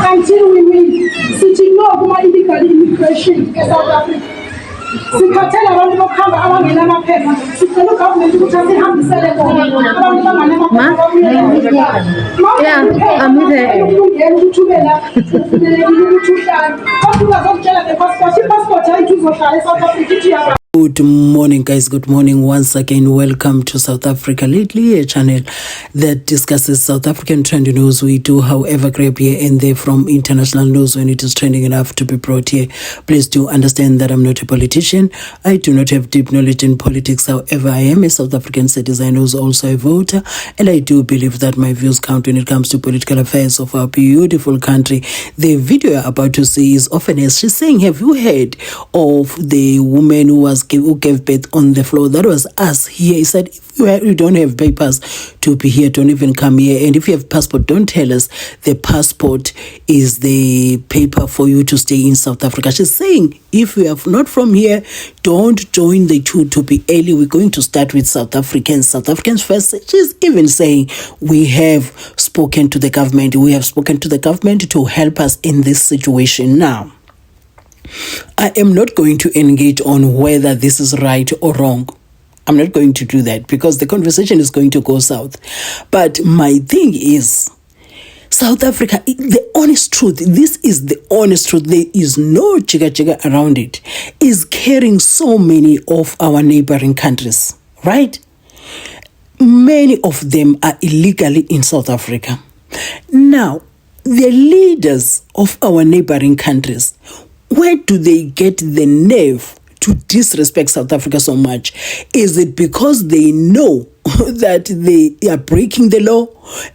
until we win. Sitting no kuma illegal immigration in South Africa. Sikhathela abantu bokuhamba abangena amaphepha. Sicela ugovernment ukuthi asihambisele bona. Abantu bangena amaphepha. Yeah, I'm with her. Good morning, guys. Good morning once again. Welcome to South Africa Lately, a channel that discusses South African trending news. We do, however, grab here and there from international news when it is trending enough to be brought here. Please do understand that I'm not a politician. I do not have deep knowledge in politics. However, I am a South African citizen who's also a voter, and I do believe that my views count when it comes to political affairs of our beautiful country. The video you're about to see is of an S. She's saying, have you heard of the woman who gave birth on the floor? That was us here. He said, if you don't have papers to be here, don't even come here. And if you have passport, don't tell us the passport is the paper for you to stay in South Africa. She's saying, if you are not from here, don't join the queue to be early. We're going to start with South Africans. South Africans first. She's even saying, we have spoken to the government. We have spoken to the government to help us in this situation. Now, I am not going to engage on whether this is right or wrong. I'm not going to do that because the conversation is going to go south. But my thing is, South Africa, the honest truth, this is the honest truth, there is no jigga around it, is carrying so many of our neighboring countries, right? Many of them are illegally in South Africa. Now, the leaders of our neighboring countries, where do they get the nerve to disrespect South Africa so much? Is it because they know that they are breaking the law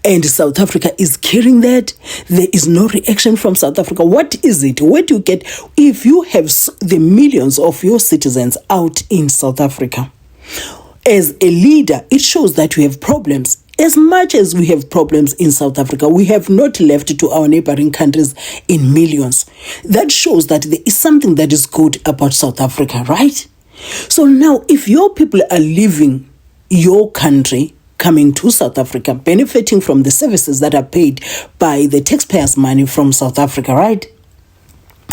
and South Africa is carrying that? There is no reaction from South Africa. What is it? Where do you get, if you have the millions of your citizens out in South Africa? As a leader, it shows that we have problems. As much as we have problems in South Africa, we have not left to our neighboring countries in millions. That shows that there is something that is good about South Africa, right? So now, if your people are leaving your country, coming to South Africa, benefiting from the services that are paid by the taxpayers' money from South Africa, right?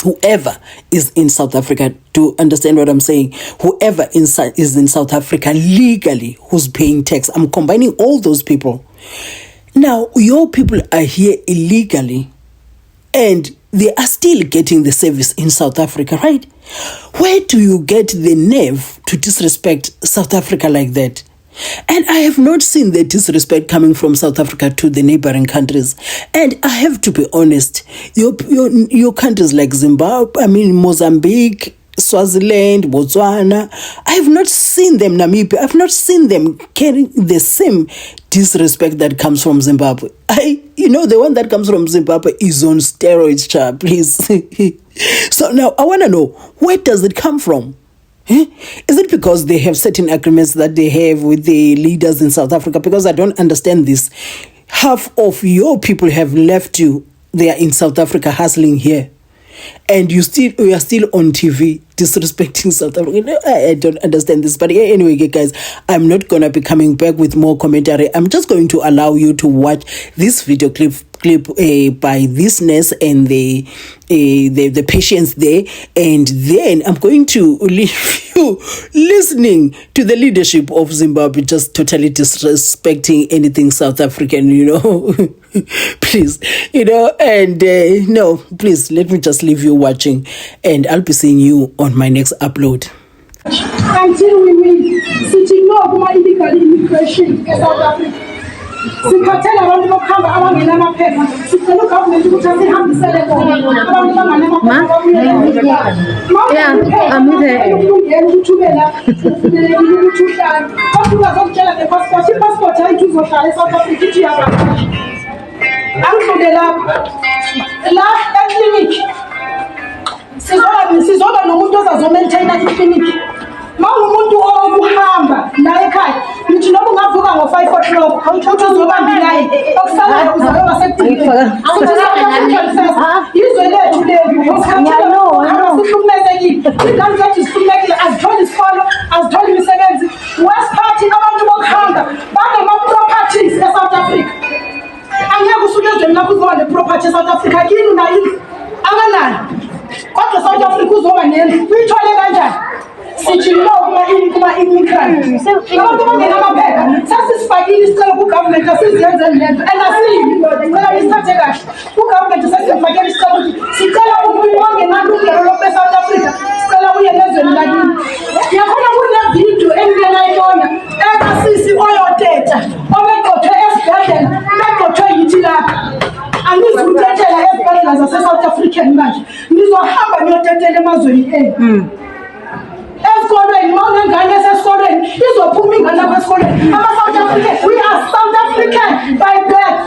Whoever is in South Africa, to understand what I'm saying, whoever is in South Africa legally who's paying tax, I'm combining all those people. Now, your people are here illegally and they are still getting the service in South Africa, right? Where do you get the nerve to disrespect South Africa like that? And I have not seen the disrespect coming from South Africa to the neighboring countries. And I have to be honest, your countries like Zimbabwe, Mozambique, Swaziland, Botswana, I have not seen them, Namibia, I've not seen them carrying the same disrespect that comes from Zimbabwe. The one that comes from Zimbabwe is on steroids, child, please. So now I want to know, where does it come from? Is it because they have certain agreements that they have with the leaders in South Africa? Because I don't understand this. Half of your people have left you. They are in South Africa hustling here. And you are still on TV disrespecting South Africa. I don't understand this. But anyway, guys, I'm not going to be coming back with more commentary. I'm just going to allow you to watch this video clip by this nurse and the patients there, and then I'm going to leave you listening to the leadership of Zimbabwe just totally disrespecting anything South African, please, and no, please let me just leave you watching, and I'll be seeing you on my next upload. Until we win, sitting no kuma illegal immigration in South Africa. Sikhathela abantu bokuhamba abangena amaphepha. Sicela ugovernment ukuthi asihambisele bona. Abantu bangena amaphepha. Yeah, I'm with her. The passport ayizuzohlala eSouth Africa ithi yabaqasha. Angifune la clinic. Sizoba nomuntu ozazomaintaina i-clinic. Umuntu okuhamba la ekhaya ngithi noma ungavuka ngo5 o'clock uthi uzobamba line okusalayo uzayoba sekudini izwe lethu lebi sihlukumezekile ingane zethu zihlukumekile azitholi isikolo azitholi imisebenzi west party abantu bokuhamba banama-properties eSouth Africa. Angeke usuke ezweni lapho uzoba ne-property eSouth Africa kini unayo akanayo kodwa South Africa uzoba nendlu uyithole kanjani sithi no kuma immigrants abantu bangena amaphepha sasisifakile isicelo ku-government asiziyenze lento and asiyicela isithathe kahle ku-government sasifakile isicelo ukuthi sicela umuntu ongenalungelo lokube South Africa sicela uye nezweni lakini yakhona kunevidiyo engike nayibona ekasisi oyoteta obegqothwe esibhedlela begqothwe yithi lapha angizukuthethela ezibhedlela zase-South African manje nizohamba niyotetela emazweni enu esikolweni mawunengane esesikolweni izophuma ingane lapha esikolweni ama-South African we are South African by birth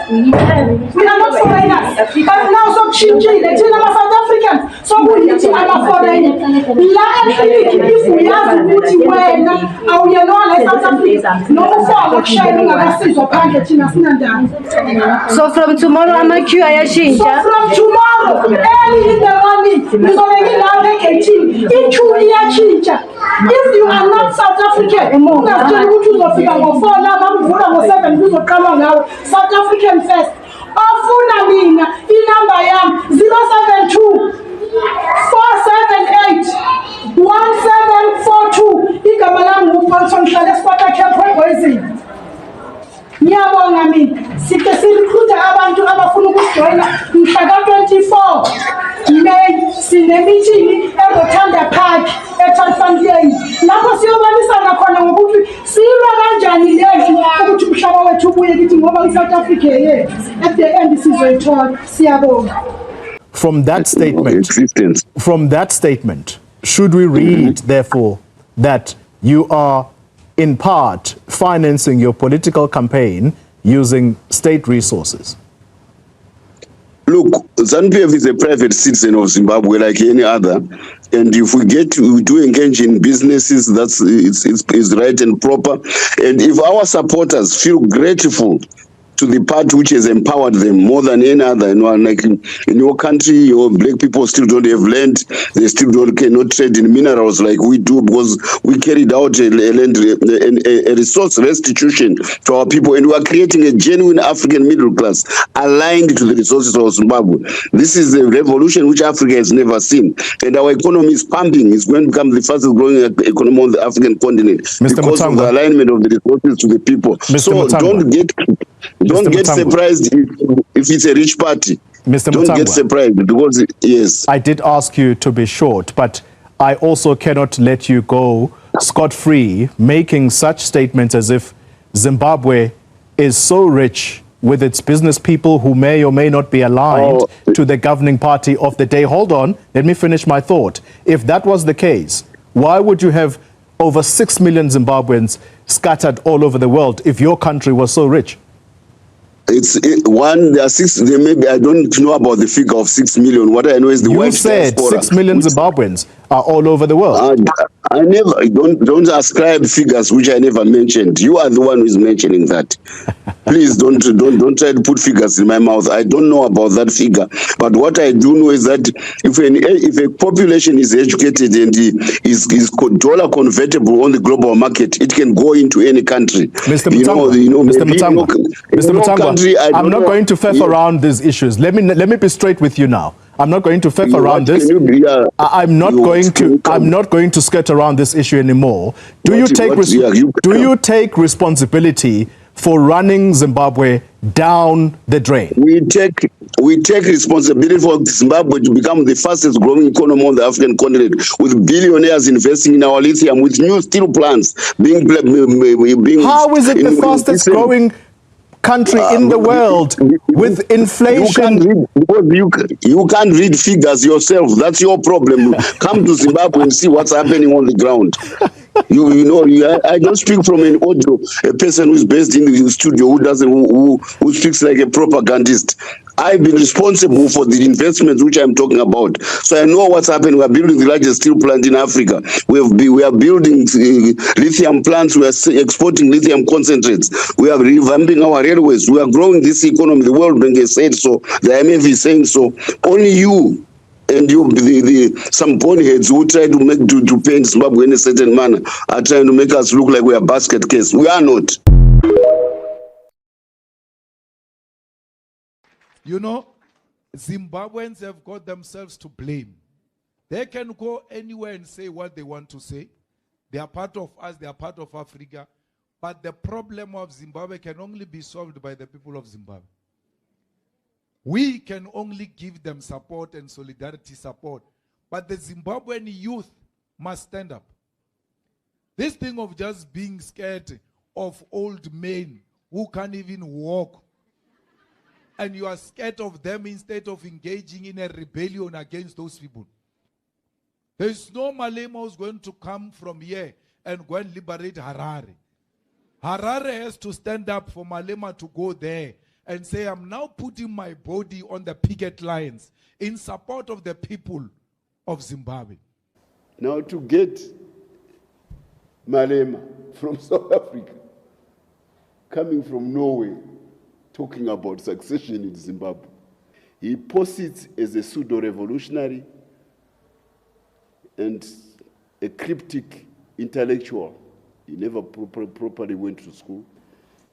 we are not foreigners but now sokutshintshile thina ama-South Africans sokuyithi ama-foreigner la eMzansi if uyazi ukuthi wena awuyelona eSouth Africa noma ufaka ukushayela ungakasizwa phandle thina sinandaba. So from tomorrow ama-queue ayashintsha. So from tomorrow early in the morning ngizobeka ilapha egethini i-queue iyashintsha. If you are not South African ungazitshela ukuthi uzofika ngo-4 la bamvula ngo-7 kuzoqalwa ngawe South African first. Ofuna mina inamba yami 072 478 1742 igama lami nguPaulson ngihlala eSpota Cape Boys. Ngiyabonga mina sike sirecruita abantu abafuna ukujoyina mhla ka-24 May sinemeeting eRotunda Park eTalfandieni lapho siyobonisana khona ngokuthi silwa kanjani lendlu ukuthi umhlaba wethu ubuye kithi ngoba iSouth Africa yethu at the end sizoyithola. Siyabonga. From that statement, should we read, therefore, that you are in part financing your political campaign using state resources? Look, ZANU-PF is a private citizen of Zimbabwe like any other, and if we do engage in businesses, it's right and proper. And if our supporters feel grateful to the party which has empowered them more than any other, like in your country, your black people still don't have land, they still cannot trade in minerals like we do because we carried out a resource restitution to our people, and we are creating a genuine African middle class aligned to the resources of Zimbabwe. This is a revolution which Africa has never seen, and our economy is pumping. It's going to become the fastest growing economy on the African continent because of the alignment of the resources to the people. So don't get surprised if it's a rich party. Mr. Don't Mutsvangwa, get surprised because, yes. I did ask you to be short, but I also cannot let you go scot-free making such statements as if Zimbabwe is so rich with its business people who may or may not be aligned to the governing party of the day. Hold on, let me finish my thought. If that was the case, why would you have over 6 million Zimbabweans scattered all over the world if your country was so rich? There are 6. There maybe I don't know about the figure of 6 million. What I know is the white diaspora. You said 6 million Zimbabweans are all over the world. I never don't ascribe figures which I never mentioned. You are the one who is mentioning that. Please don't try to put figures in my mouth. I don't know about that figure. But what I do know is that if a population is educated and is dollar convertible on the global market, it can go into any country. Mr. Mutsvangwa, I'm not going to faff around these issues. Let me be straight with you now. I'm not going to faff around this. I'm not going to skirt around this issue anymore. Do you take responsibility for running Zimbabwe down the drain? We take responsibility for Zimbabwe to become the fastest growing economy on the African continent, with billionaires investing in our lithium, with new steel plants being How is it the fastest growing country in the world with inflation? You can't read figures yourself. That's your problem. Come to Zimbabwe and see what's happening on the ground. I don't speak from an audio, a person who's based in the studio who speaks like a propagandist. I've been responsible for the investments which I'm talking about. So I know what's happening. We are building the largest steel plant in Africa. We are building lithium plants. We are exporting lithium concentrates. We are revamping our railways. We are growing this economy. The World Bank has said so. The IMF is saying so. Only you and some boneheads who try to paint Zimbabwe in a certain manner are trying to make us look like we are basket case. We are not. You know, Zimbabweans have got themselves to blame. They can go anywhere and say what they want to say. They are part of us, they are part of Africa. But the problem of Zimbabwe can only be solved by the people of Zimbabwe. We can only give them support and solidarity support. But the Zimbabwean youth must stand up. This thing of just being scared of old men who can't even walk, and you are scared of them instead of engaging in a rebellion against those people. There is no Malema who's going to come from here and go and liberate Harare. Harare has to stand up for Malema to go there and say, I'm now putting my body on the picket lines in support of the people of Zimbabwe. Now to get Malema from South Africa, coming from Norway, talking about succession in Zimbabwe, he posits as a pseudo-revolutionary and a cryptic intellectual. He never properly went to school.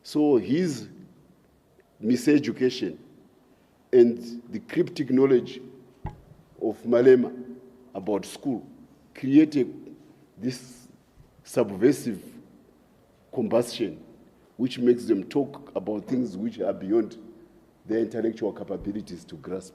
So his miseducation and the cryptic knowledge of Malema about school created this subversive combustion which makes them talk about things which are beyond their intellectual capabilities to grasp.